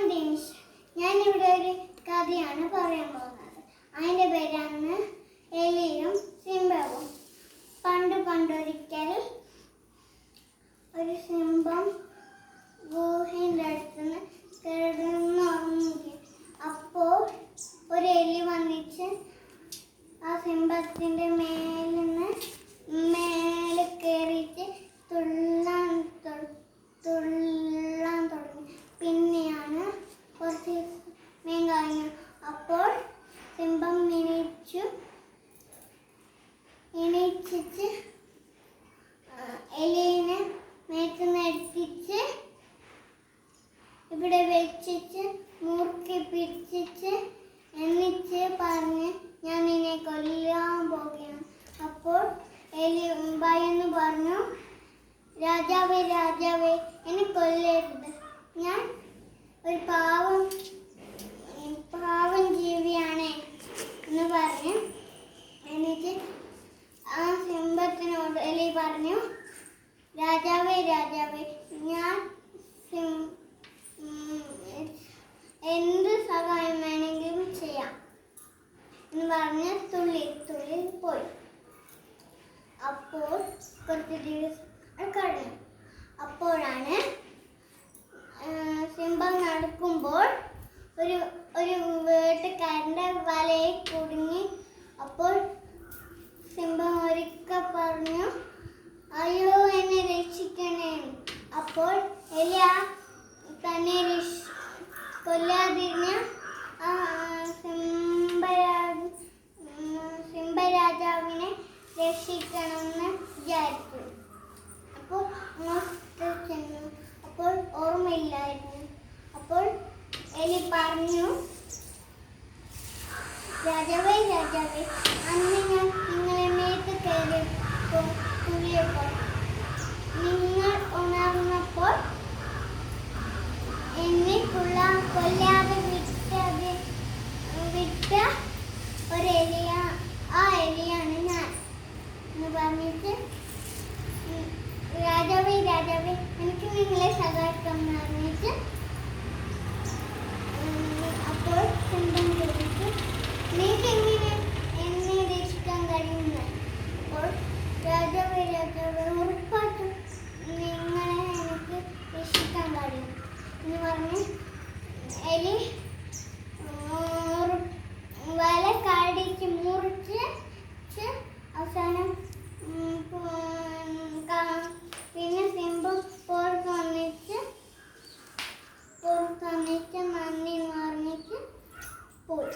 ദിനേശ്. ഞാനിവിടെ ഒരു കഥയാണ് പറയാൻ പോകുന്നത്. അതിൻ്റെ പേരാണ് എലിയും സിംഹവും. പണ്ടൊരിക്കൽ ഒരു സിംഹം ഗുഹയുടെ അടുത്തുനിന്ന് കിടന്നുറങ്ങി. അപ്പോൾ ഒരു എലി വന്നിച്ച് ആ സിംഹത്തിൻ്റെ മേലെ കയറിയിട്ട് തുള്ളാൻ തുടങ്ങി. പിന്നെയാണ് കുറച്ച് സമയം കഴിഞ്ഞു. അപ്പോൾ സിംഹം എണീച്ചിട്ട് എലിനെ മേത്തുനിന്നെടുത്തിട്ട് ഇവിടെ വെച്ചിട്ട് മുറുക്കി പിടിച്ചിട്ട് എന്നിട്ട് പറഞ്ഞ് ഞാൻ നിന്നെ കൊല്ലാൻ പോകുകയാണ്. അപ്പോൾ എലി ഭയന്ന് പറഞ്ഞു, രാജാവേ രാജാവേ, എന്നെ കൊല്ലരുത്, ഞാൻ ഒരു പാവം ജീവിയാണ് എന്ന് പറഞ്ഞു. എന്നിട്ട് ആ സിംഹത്തിനോട് എലി പറഞ്ഞു, രാജാവേ രാജാവേ, ഞാൻ എന്ത് സഹായം വേണമെങ്കിലും ചെയ്യാം എന്ന് പറഞ്ഞ് തുള്ളി പോയി. അപ്പോൾ കുറച്ച് ദിവസം കഴിഞ്ഞു. അപ്പോഴാണ് സിംഹം നടക്കുമ്പോൾ ഒരു വേട്ടക്കാരൻ്റെ വലയിൽ കുടുങ്ങി. അപ്പോൾ സിംഹം ഒരിക്കൽ പറഞ്ഞു, അയ്യോ എന്നെ രക്ഷിക്കണേ. അപ്പോൾ എലി തന്നെ കൊല്ലാതിരുന്ന സിംഹരാജാവിനെ രക്ഷിക്കണമെന്ന് വിചാരിച്ചു. അപ്പോൾ ചെന്നു. അപ്പോൾ ഓർമ്മയില്ലായിരുന്നു. അപ്പോൾ എലി പറഞ്ഞു, രാജാവേ രാജാവേ, അന്ന് ഞാൻ നിങ്ങളെ മേത്ത് തുള്ളിയപ്പോൾ നിങ്ങൾ ഉണർന്നപ്പോൾ എന്നെ കൊല്ലാതെ വിട്ട ആ എലിയാണ് ഞാൻ എന്ന് പറഞ്ഞിട്ട്, രാജാവേ രാജാവേ, എനിക്ക് നിങ്ങളെ സഹായിക്കാമെന്ന് പറഞ്ഞിട്ട് അപ്പോൾ സിംഹം ചോദിച്ചു, നിങ്ങൾക്ക് എങ്ങനെ എന്നെ രക്ഷിക്കാൻ കഴിയുന്നത്? അപ്പോൾ രാജാവേ രാജാവേ, ഉറപ്പായിട്ടും നിങ്ങളെ എനിക്ക് രക്ഷിക്കാൻ കഴിയും എന്ന് പറഞ്ഞ് എലി വല കടിച്ച് മുറിച്ച് അവസാനം പിന്നെ സിംഹം പുറത്ത് വന്നിട്ട് നന്ദി എന്ന് പറഞ്ഞിട്ട് പോയി.